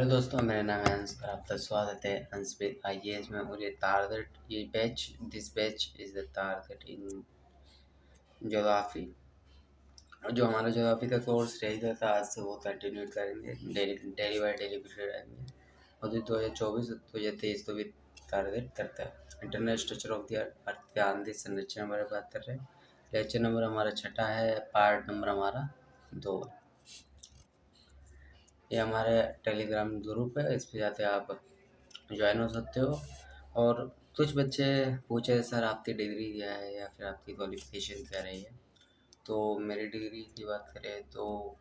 Hello दोस्तों, मेरा नाम है अंश और आपका स्वागत है अंश विद आईएएस में। और ये टारगेट ये batch this batch is the target in geography. और जो हमारा ज्योग्राफी का कोर्स रहेगा था आज से वो कंटिन्यू करेंगे, डेली बाय डेली पीरियड रहेंगे। और 2024-2023 तो भी टारगेट करता है। Internal structure of the earth के आंधी संरचना बारे बात कर रहे हैं। लेक्चर नंबर हमारा 6 है, पार्ट नंबर हमारा 2 है। ये हमारे टेलीग्राम ग्रुप है, इस पर जाते आप ज्वाइन हो सकते हो। और कुछ बच्चे पूछे सर आपकी डिग्री क्या है या फिर आपकी क्वालिफिकेशन क्या रही है। तो मेरी डिग्री की बात करें तो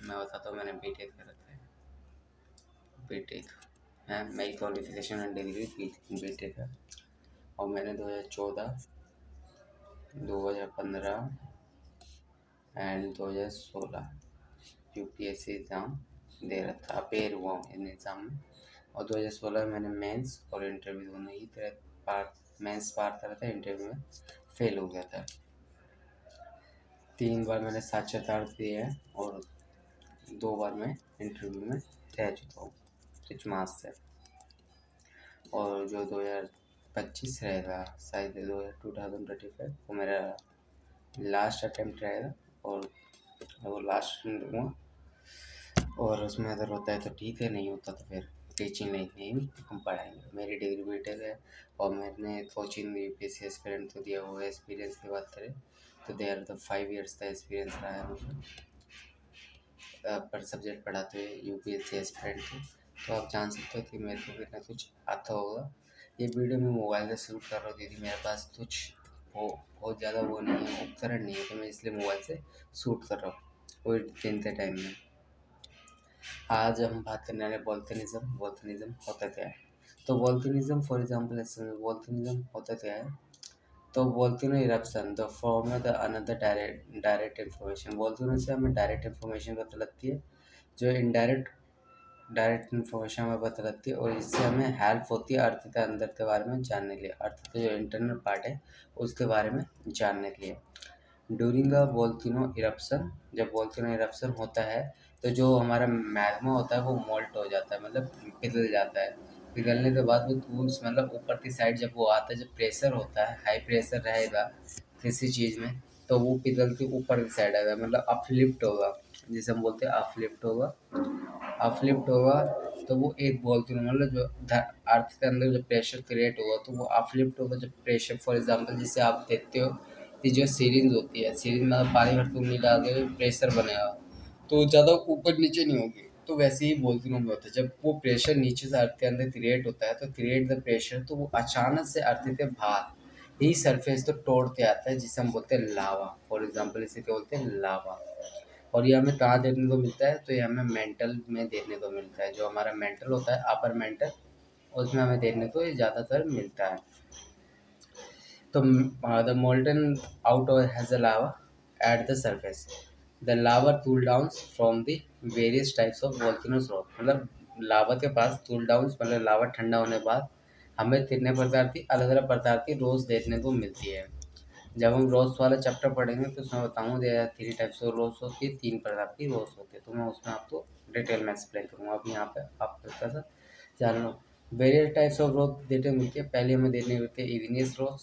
मैं बताता हूँ, मैंने बीटेक कर रखा है। बीटेक है मेरी क्वालिफिकेशन एंड डिग्री बीटेक है। और मैंने 2014, 2015 एंड 2016 यूपीएससी एग्ज़ाम दे रखा, अपेयर हुआ हूँ इन एग्ज़ाम में। और 2016 में मैंने मेंस और इंटरव्यू दोनों ही तरह मेंस पार करा था, इंटरव्यू में फेल हो गया था। 3 बार मैंने साक्षात्कार दिए हैं और 2 बार मैं इंटरव्यू में रह चुका हूँ कुछ मार्क्स से। और जो 2025 रहेगा शायद 2025 वो मेरा लास्ट अटेम्प्ट रहेगा और वो लास्ट दूँगा। और उसमें अगर होता है तो ठीक है, नहीं होता तो फिर टीचिंग नहीं हम पढ़ाएंगे। मेरी डिग्री बीटेक है और मैंने कोचिंग यूपीएससी एस्पिरेंट को दिया हुआ है। एक्सपीरियंस की बात करें तो दे आर द 5 ईयर्स का एक्सपीरियंस रहा है मुझे पर सब्जेक्ट पढ़ाते हुए यूपीएससी एस्पिरेंट को। तो आप जान सकते हो कि मेरे को कितना कुछ आता होगा। ये वीडियो मैं मोबाइल से शूट कर रहा हूँ दीदी, मेरे पास कुछ बहुत ज़्यादा वो नहीं है, उपकरण नहीं है, तो मैं इसलिए मोबाइल से शूट कर रहा हूँ वो दिन के टाइम में। आज हम बात करने वाले वोल्केनिज्म होता क्या है। तो वोल्केनिज्म फॉर एग्जांपल वोल्केनिज्म होता क्या है। तो volcano eruption the form the another direct information. Volcano से हमें डायरेक्ट इन्फॉर्मेशन पता लगती है, जो डायरेक्ट इन्फॉर्मेशन हमें पता लगती है। और इससे हमें हेल्प होती है अर्थ के अंदर के बारे में जानने के लिए, अर्थ का जो इंटरनल पार्ट है उसके बारे में जानने के लिए। ड्यूरिंग अ वोल्केनो इरप्शन, जब वोल्केनो इरप्शन होता है तो जो हमारा मैग्मा होता है वो मोल्ट हो जाता है, मतलब पिघल जाता है। पिघलने के बाद वो धूल्स मतलब ऊपर की साइड जब वो आता है, जब प्रेशर होता है, हाई प्रेशर रहेगा किसी चीज़ में तो वो पिघल के ऊपर की साइड आएगा, मतलब अपलिफ्ट होगा, जिसे हम बोलते हैं अपलिफ्ट होगा। अपलिफ्ट होगा तो वो एक वोल्केनो मतलब जो अर्थ के अंदर जो प्रेशर क्रिएट होगा तो वो अपलिफ्ट होगा। जब प्रेशर फॉर एग्जांपल जैसे आप देखते हो कि जो सीरीज होती है, सीरीज में पानी भर के मिला के प्रेशर बनेगा तो ज़्यादा ऊपर नीचे नहीं होगी। तो वैसे ही वोल्केनो में होता है, जब वो प्रेशर नीचे से अर्थ के अंदर क्रिएट होता है तो क्रिएट द प्रेशर, तो वो अचानक से अर्थ के बाहर ही सरफेस तो तोड़ते आता है, जिसे हम बोलते हैं लावा। फॉर एग्जांपल इसे क्या बोलते हैं, लावा। और ये हमें कहाँ देखने को मिलता है, तो ये हमें मेंटल में देखने को मिलता है। जो हमारा मेंटल होता है, अपर मेंटल, उसमें हमें देखने को ये ज़्यादातर मिलता है। तो the molten out has a lava at the surface, the lava cool down from the various types of volcanoes rock. मतलब लावा के पास कूल डाउन मतलब लावा ठंडा होने के बाद हमें कितने प्रकार की अलग अलग प्रकार की रोज देखने को मिलती है। जब हम रोज वाला चैप्टर पढ़ेंगे तो उसमें बताऊंगा there are 3 types of rocks होती है, 3 प्रकार की रोज होती है। तो मैं उसमें आपको डिटेल में एक्सप्लेन करूँगा। अब यहाँ पे आप हल्का सा जान लो। वेरियस टाइप्स ऑफ रोज देखने को मिलती है। पहली हमें देखने को मिलती है इग्नियस रोज,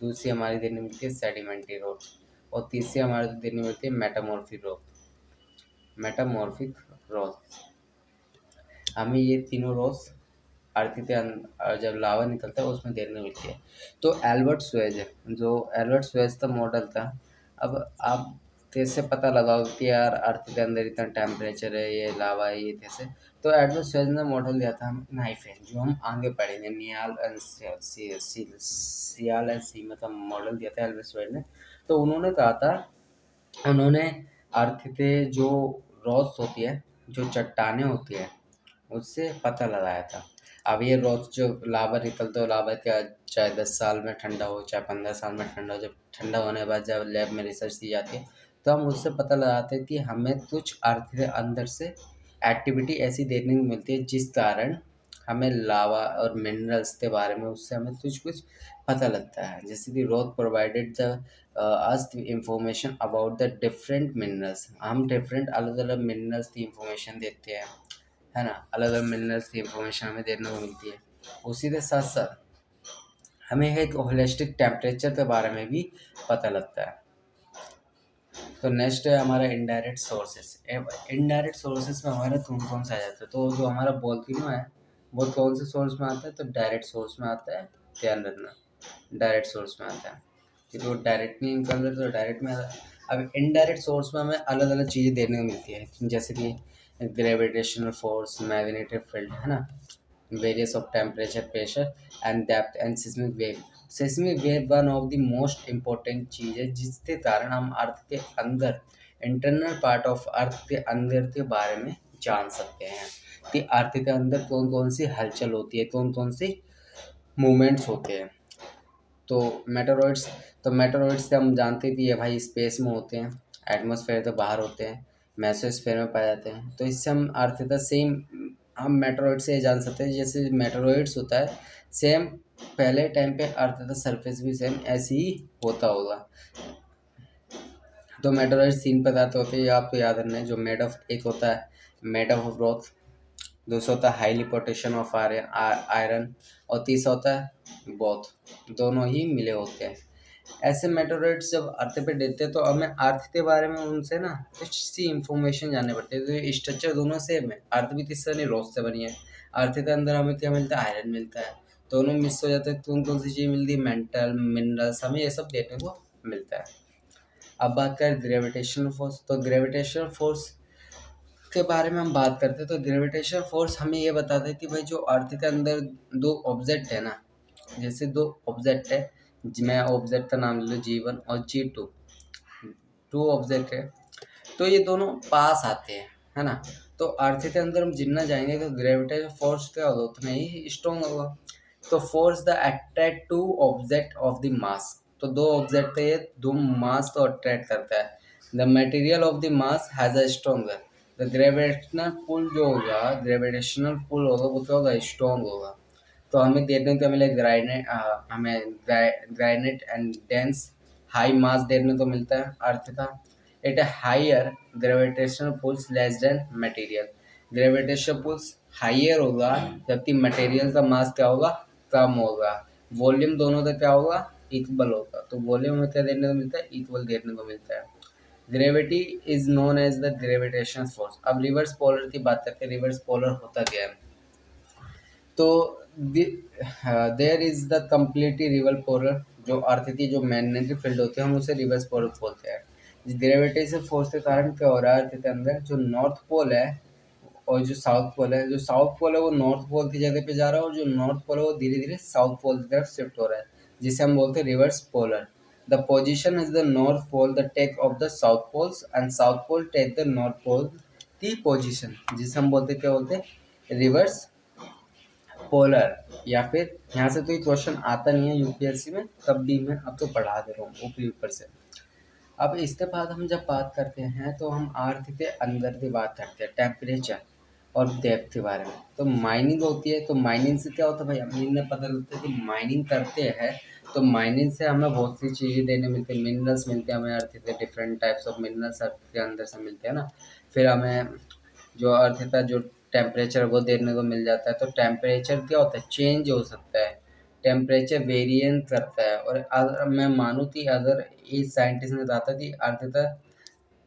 दूसरी हमारी देखने मिलती है सेडिमेंट्री रोक, और तीसरी हमारे देखने मिलती है मेटामॉर्फिक रोक। हमें ये तीनों रोज अर्थ के जब लावा निकलता है उसमें देखने मिलती है। तो एल्बर्ट स्वेज, जो एल्बर्ट स्वेज का मॉडल था। अब आप कैसे पता लगाओ कि यार अर्थ के अंदर इतना टेम्परेचर है, ये लावा है, ये कैसे। तो एल्बर्ट स्वेज ने मॉडल दिया था नाइफ है, जो हम आगे पढ़ेंगे, नियाल एंड सियाल एंड सी मतलब मॉडल दिया था एल्बर्ट स्वेज ने। तो उन्होंने कहा था, उन्होंने अर्थ के जो रॉक्स होती है, जो चट्टानें होती है, उससे पता लगाया था। अब ये रोज जो लावा निकलता है, लावा क्या चाहे 10 साल में ठंडा हो चाहे 15 साल में ठंडा हो, जब ठंडा होने के बाद जब लैब में रिसर्च की जाती है तो हम उससे पता लगाते हैं कि हमें कुछ अर्थ के अंदर से एक्टिविटी ऐसी देखने को मिलती है जिस कारण हमें लावा और मिनरल्स के बारे में उससे हमें कुछ पता लगता है। जैसे कि Rose provided the us information about the different minerals, हम डिफरेंट अलग अलग मिनरल्स की इंफॉर्मेशन देते हैं, है ना, अलग अलग मिनरल्स की इंफॉर्मेशन हमें देखने को मिलती है। उसी के साथ साथ हमें एक होलिस्टिक टेम्परेचर के बारे में भी पता लगता है। तो नेक्स्ट है हमारा इनडायरेक्ट सोर्सेस। इनडायरेक्ट सोर्सेस में हमारा कौन कौन सा आ जाता है, तो जो हमारा वोल्केनो है वो कौन से सोर्स में आता है, तो डायरेक्ट सोर्स में आता है। ध्यान रखना, डायरेक्ट सोर्स में आता है, क्योंकि वो डायरेक्ट नहीं निकल रहा तो डायरेक्ट में आता है। अब इनडायरेक्ट सोर्स में हमें अलग अलग चीज़ें देखने को मिलती है, जैसे कि ग्रेविटेशनल फोर्स, मैग्नेटिक फील्ड, है ना, varies of temperature, pressure and depth and seismic wave. Seismic wave one of the most important चीज़ है जिसके कारण हम अर्थ के अंदर, इंटरनल पार्ट ऑफ अर्थ के अंदर के बारे में जान सकते हैं कि अर्थ के अंदर कौन कौन सी हलचल होती है, कौन कौन सी मूवमेंट्स होते हैं। तो मेटेरॉइड्स से हम जानते थे ये भाई स्पेस में होते हैं, एटमॉस्फेयर तो बाहर होते हैं, मेसोस्फेयर में पाए जाते हैं। तो इससे हम अर्थ का सेम हम मेटेरॉइड से जान सकते हैं, जैसे मेटेरॉइड्स होता है सेम पहले टाइम पे अर्थ का सरफेस भी सेम ऐसे ही होता होगा। तो मेटेरॉइड्स 3 पदार्थ होते हैं, ये आपको याद रखना है, जो मेड ऑफ, एक होता है मेड ऑफ रॉक, दूसरा होता है हाईली पोटेशियम ऑफ आयरन, और तीसरा होता है बोथ, दोनों ही मिले होते हैं। ऐसे मेटेरॉइड्स जब अर्थ पे देते हैं तो हमें अर्थ के बारे में उनसे ना कुछ सी इंफॉर्मेशन जाननी पड़ती है। तो ये स्ट्रक्चर दोनों सेम है, अर्थ भी किससे नहीं, रॉक से बनी है। अर्थ के अंदर हमें क्या मिलता है, आयरन मिलता है, दोनों मिक्स हो जाते हैं, कौन कौन सी चीज़ मिलती है, मेंटल मिनरल्स, हमें ये सब देखने को मिलता है। अब बात करें ग्रेविटेशनल फोर्स, तो ग्रेविटेशनल फोर्स के बारे में हम बात करते हैं। तो ग्रेविटेशनल फोर्स हमें ये बताता है कि भाई जो अर्थ के अंदर दो ऑब्जेक्ट है ना, जैसे दो ऑब्जेक्ट है, मैं ऑब्जेक्ट का नाम ले लो G1 और G2, टू ऑब्जेक्ट है, तो ये दोनों पास आते हैं, है ना। तो अर्थ के अंदर हम जितना जाएंगे तो ग्रेविटेशनल फोर्स क्या होगा, उतना ही स्ट्रॉन्ग होगा। तो force the attract two object of the mass, तो दो ऑब्जेक्ट है, दो मास तो अट्रैक्ट करता है। The material of the mass has a stronger, the gravitational pull जो होगा, ग्रेविटेशनल पुल होगा वो क्या होगा, स्ट्रॉन्ग होगा। तो हमें देखने को मिले ग्राइनेट, हमें granite and dense high mass देखने को मिलता है अर्थ का। It higher gravitational pulls less than material, gravitational pulls higher होगा जबकि मटेरियल का मास क्या होगा, कम होगा। वॉल्यूम दोनों का क्या होगा, इक्वल होगा। तो वॉल्यूम में क्या देखने को मिलता है, इक्वल देखने को मिलता है। Gravity is known as the gravitational force. अब रिवर्स पोलर की बात करते हैं, रिवर्स पोलर होता क्या है, तो there is the completely reverse polar, जो अर्थ की जो मैग्नेटिक फील्ड होती है हम उसे रिवर्स पोलर बोलते हैं। ग्रेविटेशनल फोर्स के कारण क्या हो रहा है, अर्थ के अंदर जो नॉर्थ पोल है और जो साउथ पोल है, जो साउथ पोल है वो नॉर्थ पोल की जगह पे जा रहा है, और जो नॉर्थ पोल है वो धीरे धीरे साउथ पोल की तरफ शिफ्ट हो रहा है, जिसे हम बोलते हैं reverse polar. The position is the north pole the take off the south poles and south pole take the north pole की पोजिशन, जिसे हम बोलते क्या बोलते हैं, रिवर्स पोलर। या फिर यहाँ से तो ये क्वेश्चन आता नहीं है यूपीएससी में, तब भी मैं अब तो पढ़ा दे रहा हूँ ऊपरी ऊपर से। अब इसके बाद हम जब बात करते हैं तो हम अर्थ के अंदर की बात करते हैं, टेम्परेचर और डेप्थ के बारे में। तो माइनिंग होती है, तो माइनिंग से क्या होता है भाई, हमें पता लगता है कि माइनिंग करते हैं तो माइनिंग से हमें बहुत सी चीज़ें देने मिलती है, मिनरल्स मिलते हैं हमें अर्थ के, डिफरेंट टाइप्स ऑफ मिनरल्स अर्थ के अंदर से मिलते हैं ना। फिर हमें जो अर्थ का जो टेम्परेचर वो देखने को मिल जाता है। तो टेम्परेचर क्या होता है, चेंज हो सकता है, टेम्परेचर वेरिएंट करता है। और अगर मैं मानूँ कि अगर इस साइंटिस्ट ने बताया कि अर्थ तक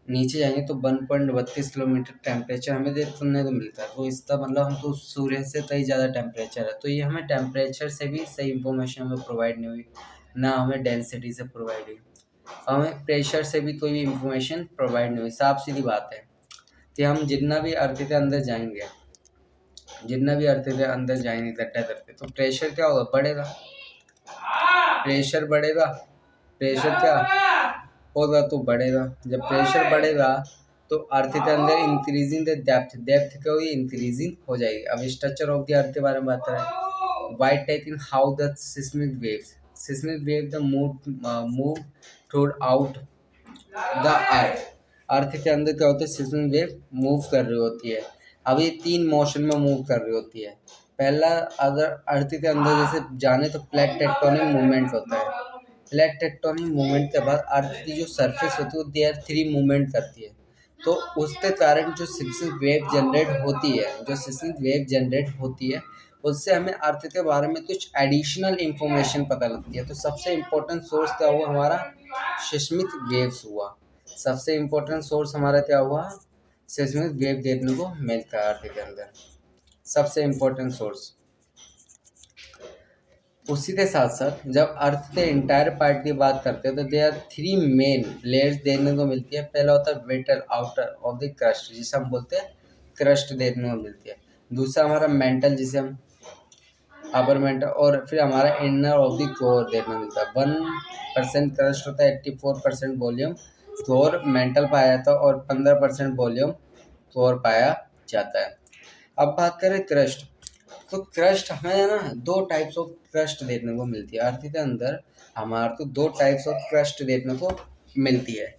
नीचे जाएंगे तो 1.32 किलोमीटर टेम्परेचर हमें देखने को मिलता है। तो इसका मतलब हम तो सूर्य से कहीं ज़्यादा टेम्परेचर है। तो ये हमें टेम्परेचर से भी सही इन्फॉर्मेशन हमें प्रोवाइड नहीं हुई, ना हमें डेंसिटी से प्रोवाइड हुई, हमें प्रेशर से भी कोई भी इंफॉर्मेशन प्रोवाइड नहीं हुई। साफ सीधी बात है कि हम जितना भी अर्थ के अंदर जाएंगे, जितना भी अर्थ के अंदर जाएंगे गड्ढा करके, तो प्रेशर क्या होगा, बढ़ेगा, प्रेशर बढ़ेगा, प्रेशर क्या होगा, तो बढ़ेगा। जब प्रेशर बढ़ेगा तो अर्थ के अंदर इंक्रीजिंग द डेप्थ, डेप्थ क्या होगी, इंक्रीजिंग हो जाएगी। अब स्ट्रक्चर ऑफ द अर्थ के बारे में बात करें, white taking how the seismic waves, seismic wave the move throughout the earth, earth के अंदर क्या होता है, सिस्मिक वेव मूव कर रही होती है। अब ये 3 मोशन में मूव कर रही होती है। पहला, अगर अर्थ के अंदर जैसे जाने तो प्लेट टेक्टोनिक मूवमेंट होता है। प्लेट टेक्टोनिक मूवमेंट के बाद अर्थ की जो सरफेस होती है वो देयर 3 मूवमेंट करती है। तो उसके कारण जो सिस्मिक वेव जनरेट होती है उससे हमें अर्थ के बारे में कुछ एडिशनल इंफॉर्मेशन पता लगती है। तो सबसे इम्पोर्टेंट सोर्स क्या हुआ हमारा, सिस्मिक वेव्स हुआ। सबसे इम्पोर्टेंट सोर्स हमारा क्या हुआ, सिस्मिक वेव देखने को मिलता है अर्थ के अंदर, सबसे इम्पोर्टेंट सोर्स। उसी के साथ साथ जब अर्थ के इंटायर पार्ट की बात करते हैं तो दे आर 3 मेन लेयर्स देखने को मिलती है। पहला होता है waiter outer of the crust, जिसे हम बोलते हैं क्रस्ट देखने को मिलती है। दूसरा हमारा मेंटल, जिसे हम अपर मेंटल, और फिर हमारा इनर ऑफ द कोर देखने को मिलता है। 1% क्रस्ट होता है, 84% वॉल्यूम कोर मेंटल पाया जाता है और 15% वॉल्यूम कोर पाया जाता है। अब बात करें क्रस्ट, तो क्रस्ट हमें ना 2 टाइप्स ऑफ क्रस्ट देखने को मिलती है अर्थ के अंदर। हमारे को 2 टाइप्स ऑफ क्रस्ट देखने को मिलती है।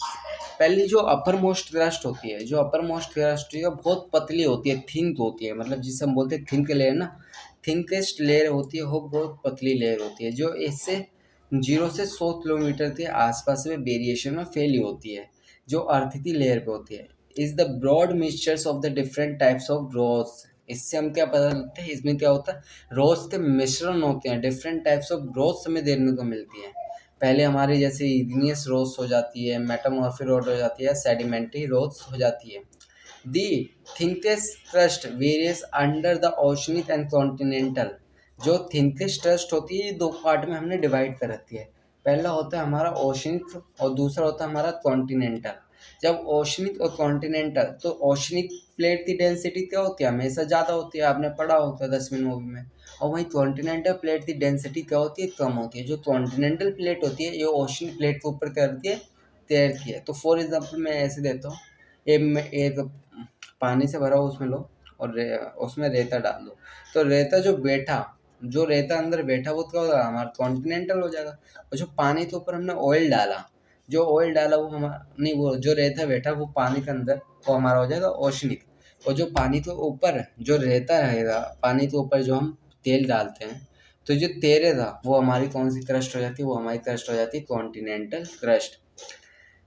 पहली जो अपर मोस्ट क्रस्ट होती है, जो अपर मोस्ट क्रस्ट होती है बहुत पतली होती है, थिन होती है, मतलब जिसे हम बोलते हैं थिन लेयर ना, थिनकेस्ट लेयर होती है, वो बहुत पतली लेयर होती है जो इससे 0 से 100 किलोमीटर के आसपास में वेरिएशन में फैली होती है, जो अर्थ की लेयर पे होती है। Is the broad mixtures of the different types of rocks. इससे हम क्या पता लगता है, इसमें क्या होता है, रॉस के मिश्रण होते हैं, डिफरेंट टाइप्स ऑफ रॉस हमें देखने को मिलती है। पहले हमारी जैसे इग्नियस रॉस हो जाती है, मेटामॉर्फिक रॉड हो जाती है, सेडिमेंट्री रॉस हो जाती है। The thinnest crust varies under the oceanic and continental. जो थिनकेस्ट क्रस्ट होती है ये 2 पार्ट में हमने डिवाइड कर रखी है। पहला होता है हमारा ओशनिक और दूसरा होता है हमारा कॉन्टिनेंटल। जब ओशनिक और कॉन्टिनेंटल, तो ओशनिक प्लेट की डेंसिटी क्या होती है, हमेशा ज़्यादा होती है, आपने पढ़ा होता है 10वीं मूवी में। और वहीं कॉन्टिनेंटल प्लेट की डेंसिटी क्या होती है, कम होती है। जो कॉन्टिनेंटल प्लेट होती है ये ओशन प्लेट के ऊपर करती है, तैरती है। तो फॉर एग्जांपल मैं ऐसे देता हूँ, एक पानी से भरा हो उसमें लो और उसमें रेता डाल दो, तो रेता जो रेता अंदर बैठा वो क्या होगा, हमारा कॉन्टिनेंटल हो जाएगा। और जो पानी के ऊपर हमने ऑयल डाला, वो हमारा नहीं, वो जो रेता बैठा वो पानी के अंदर, वो हमारा हो जाएगा ओशनिक। और जो पानी के ऊपर जो रेता रहेगा, पानी के ऊपर जो हम तेल डालते हैं, तो जो तैरेगा वो हमारी कौन सी क्रस्ट हो जाती है, वो हमारी क्रस्ट हो जाती है कॉन्टिनेंटल क्रस्ट।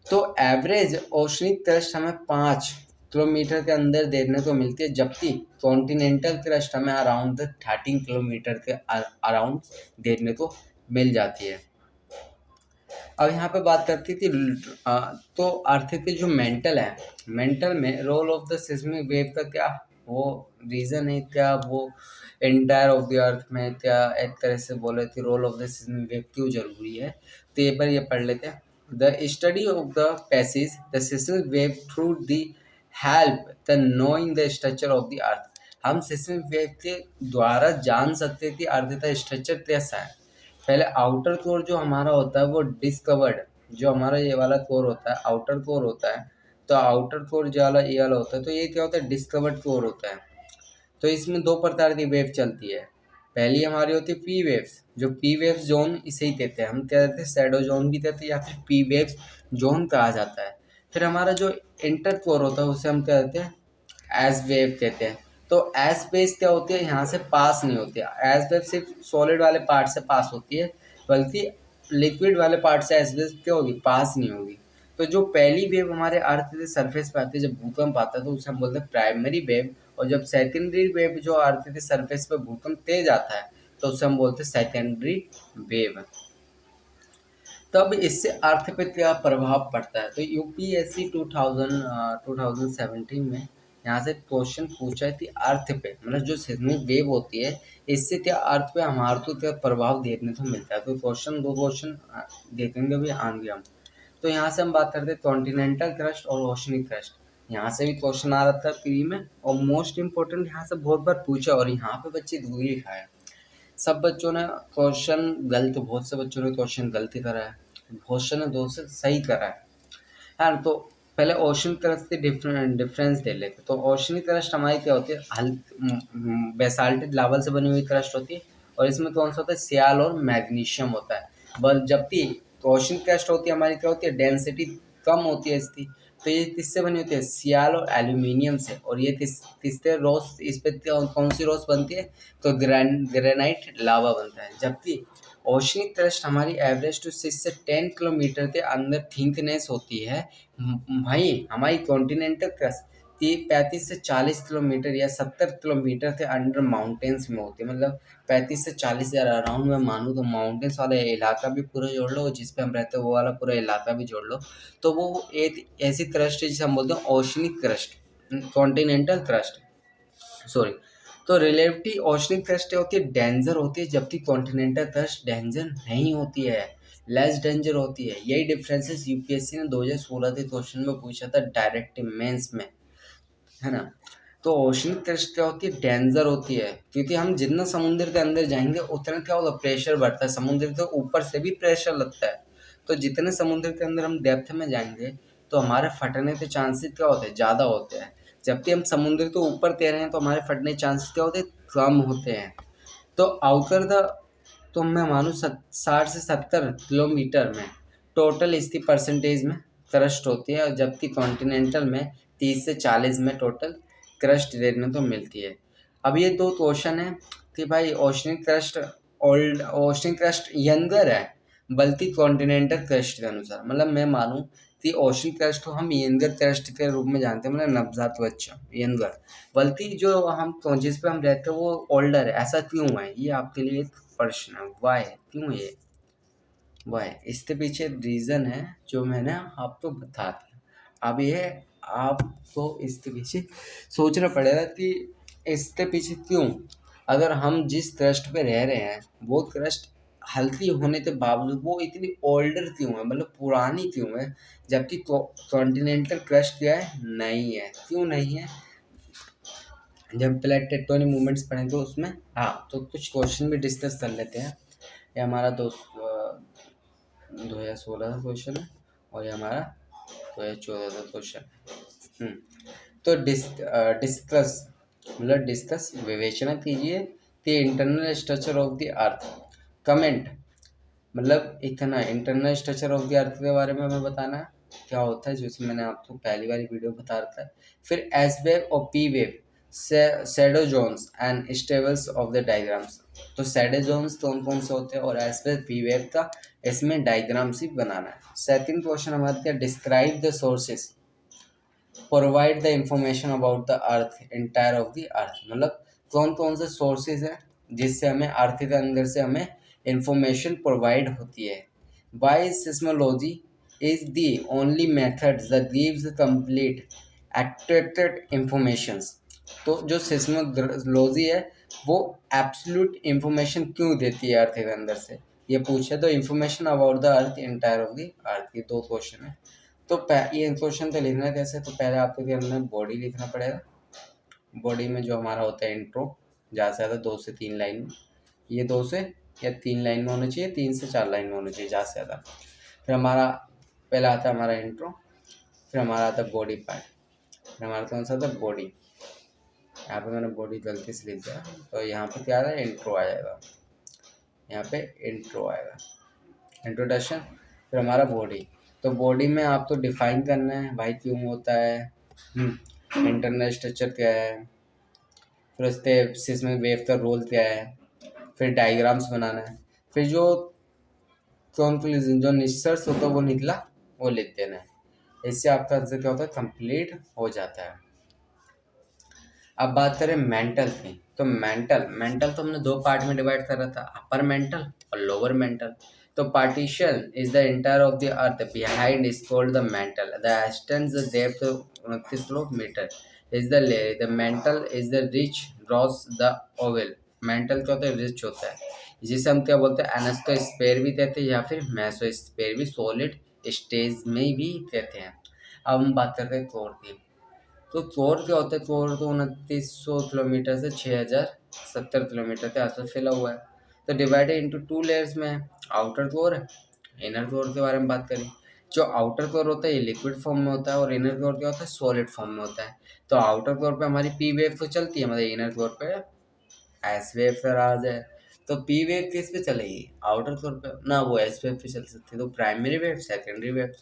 तो एवरेज ओशनिक क्रस्ट हमें 5 किलोमीटर के अंदर देखने को मिलती है, जबकि कॉन्टिनेंटल क्रस्ट हमें अराउंड 13 किलोमीटर के अराउंड देखने को मिल जाती है। अब यहाँ पे बात करती थी तो अर्थ के जो मेंटल है, मेंटल में role of the seismic wave का क्या वो रीज़न है, क्या वो एंटायर ऑफ द अर्थ में, क्या एक तरह से बोले कि role of the seismic wave क्यों जरूरी है। तो ये पर ये पढ़ लेते हैं। The study of the passage the seismic wave through the help the knowing the structure of the earth. हम सिस्मिक वेव के द्वारा जान सकते हैं कि अर्थ का स्ट्रक्चर कैसा है। पहले आउटर कोर जो हमारा होता है वो डिस्कवर्ड, जो हमारा ये वाला कोर होता है आउटर कोर होता है, तो आउटर कोर जो वाला ये वाला होता है, तो ये क्या होता है, डिस्कवर्ड कोर होता है। तो इसमें 2 प्रकार की वेव चलती है। पहली हमारी होती है पी वेव्स, जो पी वेव्स जोन इसे ही कहते हैं, हम क्या कहते हैं, शैडो जोन भी कहते हैं या फिर पी वेव्स जोन कहा जाता है। फिर हमारा जो इंटर कोर होता है उसे हम क्या कहते हैं, एस वेव कहते हैं। तो एस वेव क्या होती है, यहाँ से पास नहीं होती है। एस वेव सिर्फ सॉलिड वाले पार्ट से पास होती है, बल्कि लिक्विड वाले पार्ट से एस वेव क्या होगी, पास नहीं होगी। तो जो पहली वेव हमारे अर्थ के सरफेस पे आती है, जब भूकंप आता है तो उसे हम बोलते हैं प्राइमरी वेव। और जब सेकेंडरी वेव जो अर्थ के सरफेस पे भूकंप तेज आता है तो उसे हम बोलते हैं सेकेंडरी वेव। तब इससे अर्थ पे क्या प्रभाव पड़ता है, तो यूपीएससी 2017 में यहाँ से क्वेश्चन पूछा थी अर्थ पे, मतलब जो सिस्मिक वेव होती है इससे क्या अर्थ पे हमारे को क्या प्रभाव देखने को मिलता है। तो क्वेश्चन 2 क्वेश्चन देखेंगे भी आएंगे हम। तो यहाँ से हम बात करते हैं कॉन्टिनेंटल क्रस्ट और ओशनिक क्रस्ट। यहाँ से भी क्वेश्चन आ रहा था प्री में, और मोस्ट इम्पोर्टेंट यहाँ से बहुत बार पूछा, और यहाँ पे बच्चे दूर लिखा है। सब बच्चों ने क्वेश्चन गलत, बहुत से बच्चों ने क्वेश्चन गलती करा है, बहुत से ने 2 से सही करा है। हाँ, तो पहले ओशन क्रस्ट के डिफरेंस दे लेते। तो ओशनिक क्रस्ट हमारी क्या होती है, बेसाल्टिक लावल से बनी हुई क्रस्ट होती है, और इसमें कौन सा होता है, सियाल और मैग्नीशियम होता है। बल जबकि ओशन क्रस्ट होती है हमारी क्या होती है, डेंसिटी कम होती है इसकी। तो ये किससे बनी होती है, सियाल और एल्यूमिनियम से। और ये तीसरे रोस, इस पे कौन सी रोस बनती है, तो ग्रेनाइट लावा बनता है। जबकि ओशनिक क्रस्ट हमारी एवरेज टू 6 से 10 किलोमीटर के अंदर थिकनेस होती है। भाई हमारी कॉन्टिनेंटल क्रस्ट 35 से 40 किलोमीटर या 70 किलोमीटर के अंडर माउंटेन्स में होती है। मतलब 35 से 40 हज़ार अराउंड में मानूँ तो माउंटेन्स वाला इलाका भी पूरा जोड़ लो, जिस पे हम रहते हैं वो वाला पूरा इलाका भी जोड़ लो, तो वो एक ऐसी क्रस्ट है जिसे हम बोलते हैं oceanic crust, continental crust, sorry. तो रिलेटिव ओशनिक क्रस्ट होती है डेंजर होती है, जबकि कॉन्टिनेंटल क्रस्ट डेंजर नहीं होती है, लेस डेंजर होती है। यही डिफरेंसेस यूपीएससी ने 2016 के क्वेश्चन में पूछा था डायरेक्ट मेंस में, है ना। तो ओशनिक क्रस्ट क्या होती है, डेंजर होती है, क्योंकि हम जितना समुद्र के अंदर जाएंगे उतना क्या होगा, प्रेशर बढ़ता है, समुद्र के ऊपर से भी प्रेशर लगता है। तो जितने समुद्र के अंदर हम डेप्थ में जाएंगे तो हमारे फटने के चांसेस क्या होते हैं, ज़्यादा होते हैं। जबकि हम समुद्र के ऊपर तैर रहे हैं तो हमारे फटने के चांसेस क्या होते हैं, कम होते हैं। तो आउटर द, तो मैं मानूँ 60 से 70 किलोमीटर में टोटल इसकी परसेंटेज में क्रस्ट होती है, और जबकि कॉन्टिनेंटल में 30 से 40 में टोटल क्रस्ट देखने को मिलती है। अब ये दो क्वेश्चन है कि भाई oceanic crust old, oceanic crust younger है बल्कि कॉन्टिनेंटल क्रस्ट के अनुसार, मतलब मैं मानूँ कि ओशनिक क्रस्ट को हम यंगर क्रस्ट के रूप में जानते हैं, मतलब नवजात बच्चा यंगर, बल्कि जो हम जिस पे हम रहते हैं वो ओल्डर है। ऐसा क्यों है, ये आपके लिए एक प्रश्न है, वाई क्यों ये, वाई इसके पीछे रीज़न है जो मैंने आपको बता दिया। अब ये आपको इसके पीछे सोचना पड़ेगा कि इसके पीछे क्यों, अगर हम जिस क्रस्ट पे रह रहे हैं वो क्रस्ट हल्की होने के बावजूद वो इतनी ओल्डर क्यों है, मतलब पुरानी क्यों है, जबकि कॉन्टिनेंटल क्रस्ट क्या है, नहीं है। क्यों नहीं है, जब प्लेट टेक्टोनिक मूवमेंट्स पढ़ें तो उसमें हाँ, तो कुछ क्वेश्चन भी डिस्कस कर लेते हैं। ये हमारा 2016 का क्वेश्चन है और ये हमारा 2014 का क्वेश्चन। तो डिस्कस मतलब डिस्कस विवेचना कीजिए the internal structure of the earth. Comment मतलब इतना internal structure of the earth के बारे में हमें बताना है क्या होता है, जैसे मैंने आपको पहली वाली वीडियो बता रखा है। फिर एस वेव और P wave, shadow zones and stables of the diagrams. तो शैडो जोन्स कौन कौन से होते हैं और एस वेव पी वेव का इसमें डायग्राम्स ही बनाना है। सेकंड क्वेश्चन हमारे क्या, describe the sources provide the information about the earth entire of the earth. मतलब कौन कौन से सोर्सेज हैं जिससे हमें अर्थ के अंदर से हमें इंफॉर्मेशन प्रोवाइड होती है। Why seismology is the only method that gives complete extracted informations. तो जो सिस्मोलॉजी है वो एब्सोल्यूट इंफॉर्मेशन क्यों देती है अर्थ के अंदर से, ये पूछे तो information about the earth entire of the earth. ये दो क्वेश्चन है। तो ये क्वेश्चन तो लिखना कैसे, तो पहले आपको क्या करना है, बॉडी लिखना पड़ेगा। बॉडी में जो हमारा होता है इंट्रो, ज़्यादा से ज़्यादा 2 से 3 लाइन में, ये 2 से या 3 लाइन में होना चाहिए, 3 से 4 लाइन में होना चाहिए ज़्यादा से ज़्यादा। फिर हमारा पहला आता है हमारा इंट्रो, फिर हमारा आता है बॉडी पार्ट, फिर हमारा कौन सा आता है बॉडी। यहाँ पे मैंने बॉडी गलती से लिख दिया, तो यहाँ पे क्या आ रहा है, इंट्रो आ जाएगा, यहाँ पे इंट्रो आएगा, इंट्रोडक्शन। फिर हमारा बॉडी, तो बॉडी में आपको डिफाइन करना है भाई क्यों होता है, इंटरनल स्ट्रक्चर क्या है, फिर उसके सिस्मिक वेव का रोल क्या है, फिर डायग्राम्स बनाना है, फिर जो कंक्लूजन जो निष्कर्ष होता है वो निकला वो लिख देना है। इससे आपका आंसर क्या होता है, कंप्लीट हो जाता है। अब बात करें मेंटल की, तो मेंटल तो हमने 2 पार्ट में डिवाइड कर रहा था, अपर मेंटल और लोअर मेंटल। तो partition is the entire of the earth behind is called the mental, the extend the depth 29 kilometre is the layer, the mental is the rich gross the Oval. Mental क्या होता है, rich होता है, जिसे हम क्या बोलते हैं, एनास्टोस्फेयर भी कहते हैं या फिर मेसोस्फेयर भी, सॉलिड स्टेज में भी कहते हैं। अब हम बात करते हैं कोर की। तो कोर क्या होता है, कोर तो 2900 किलोमीटर से 6070 किलोमीटर के आसपास फैला हुआ है। तो डिवाइडेड इंटू 2 लेयर्स में है, आउटर कोर इनर कोर के बारे में बात करें। जो आउटर कोर होता है ये लिक्विड फॉर्म में होता है और इनर कोर क्या होता है, सॉलिड फॉर्म में होता है। तो आउटर कोर पे हमारी पी वेव तो चलती है, मतलब इनर कोर पे एस वेव पर आ जाए, तो पी वेव किस पे चलेगी, आउटर कोर पे ना, वो एस वेव पे चल सकती है। तो प्राइमरी वेव, सेकेंडरी वेव।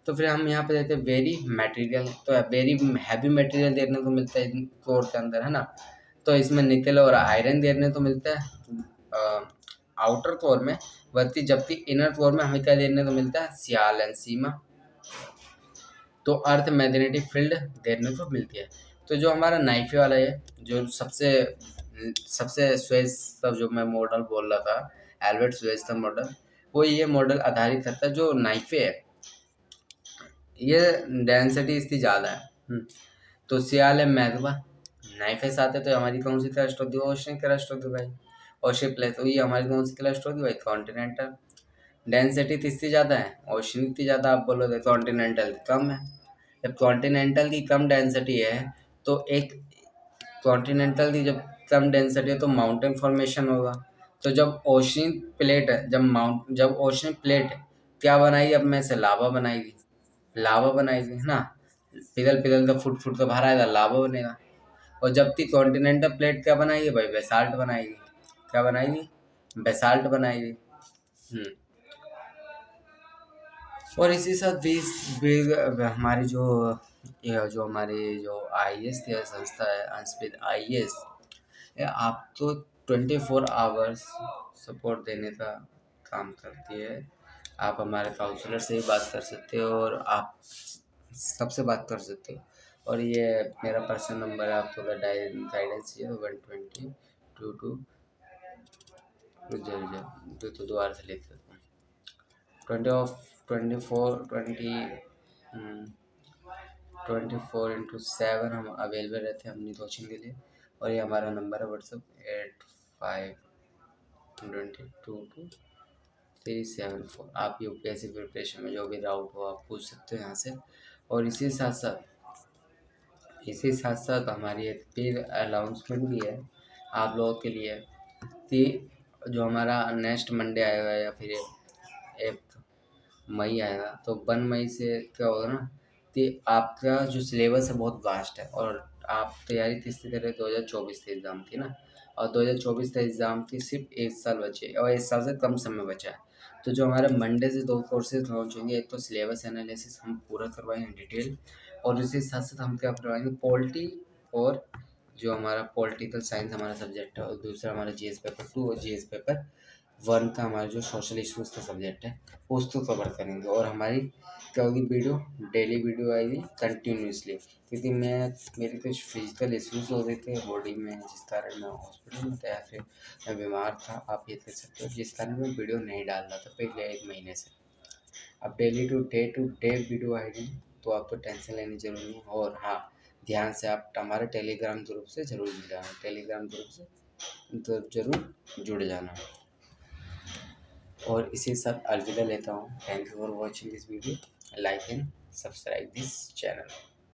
तो फिर हम यहाँ पे देते हैं वेरी मटेरियल, तो वेरी हैवी मटेरियल देखने को मिलता है कोर के अंदर, है ना। तो इसमें निकल और आयरन देखने को मिलता है, आउटर कोर में, जबकि इनर कोर में हमें क्या देखने को मिलता है, सियाल एंड सीमा। तो अर्थ मैग्नेटिक फील्ड देखने को मिलती है। तो जो हमारा नाइफे वाला है, जो सबसे सबसे स्वेज सब जो मैं मॉडल बोल रहा था, एल्बर्ट स्वेज का मॉडल, वो ये मॉडल आधारित करता है। जो नाइफे है ये डेंसिटी इसकी ज़्यादा है। तो सियाल है मैगमा, नाइफे साथ है, तो हमारी कौन सी क्रस्ट होती है, ओशन क्रस्ट होती है भाई, ओशन प्लेट। तो ये हमारी कौन सी क्रस्ट होती है भाई, कॉन्टिनेंटल। डेंसिटी किसकी ज़्यादा है, ओशन की ज़्यादा, आप बोलोगे कॉन्टिनेंटल की कम है। जब कॉन्टिनेंटल की कम डेंसिटी है तो एक कॉन्टिनेंटल की जब कम डेंसिटी है तो माउंटेन फॉर्मेशन होगा। तो जब ओशन प्लेट है, जब ओशन प्लेट क्या बनाएगी, अब में से लावा बनाएगी, लावा बनाएगी है ना, पिघल पिघल कर फुट फुट कर बाहर आएगा, लावा बनेगा। और जबकि कॉन्टिनेंटल प्लेट क्या बनाएगी भाई, बेसाल्ट बनाएगी। क्या बनाएगी, बेसाल्ट बनाएगी। और इसी साथ हमारी जो हमारी जो आईएएस की संस्था है, अंशविद आईएएस, आप तो 24 आवर्स सपोर्ट देने का काम करती है। आप हमारे काउंसलर से ही बात कर सकते हो और आप सबसे बात कर सकते हो। और ये मेरा पर्सनल नंबर है, आप थोड़ा गाइडेंस चाहिए तो 120 22 तो दोबारा से लिख देता हूँ, 24/7 हम अवेलेबल रहते हैं अपनी कोचिंग के लिए। और ये हमारा नंबर है व्हाट्सअप 85222374। आप यूपीएससी प्रिपरेशन में जो भी डाउट हो आप पूछ सकते हो यहाँ से। और इसी साथ साथ हमारी एक फिर अनाउंसमेंट भी है आप लोगों के लिए कि जो हमारा नेक्स्ट मंडे आएगा या फिर 1 मई आएगा, तो 1 मई से क्या होगा ना कि आपका जो सिलेबस है बहुत वास्ट है। और आप तैयारी किस तरह करें, 2024 से एग्ज़ाम थी ना, और 2024 से एग्ज़ाम की सिर्फ 1 साल बचे और 1 साल से कम समय बचा है। तो जो हमारे मंडे से 2 कोर्सेज लॉन्च होंगे, एक तो सिलेबस एनालिसिस हम पूरा करवाएंगे डिटेल, और इसी साथ साथ हम क्या करवाएंगे, पॉलिटी, और जो हमारा पॉलिटिकल साइंस हमारा सब्जेक्ट है, और दूसरा हमारा जीएस पेपर 2 और जीएस पेपर 1 का हमारा जो सोशल इशूज़ का सब्जेक्ट है उसको कवर करेंगे। और हमारी क्या होगी, डेली वीडियो आएगी कंटिन्यूसली, क्योंकि मेरे कुछ फिजिकल इश्यूज हो रहे थे बॉडी में, जिस कारण मैं हॉस्पिटल में था या फिर मैं बीमार था, आप ये कह सकते हो, जिस कारण मैं वीडियो नहीं डाल रहा था पिछले 1 महीने से। अब डेली टू डे वीडियो आएगी, तो आपको टेंशन लेने की जरूरत नहीं। और हाँ, ध्यान से आप हमारे टेलीग्राम ग्रुप से ज़रूर जुड़ जाना, टेलीग्राम ग्रुप से तो ज़रूर जुड़ जाना। और इसी के साथ अलविदा लेता हूँ। Thank you for watching this video, like and subscribe this channel.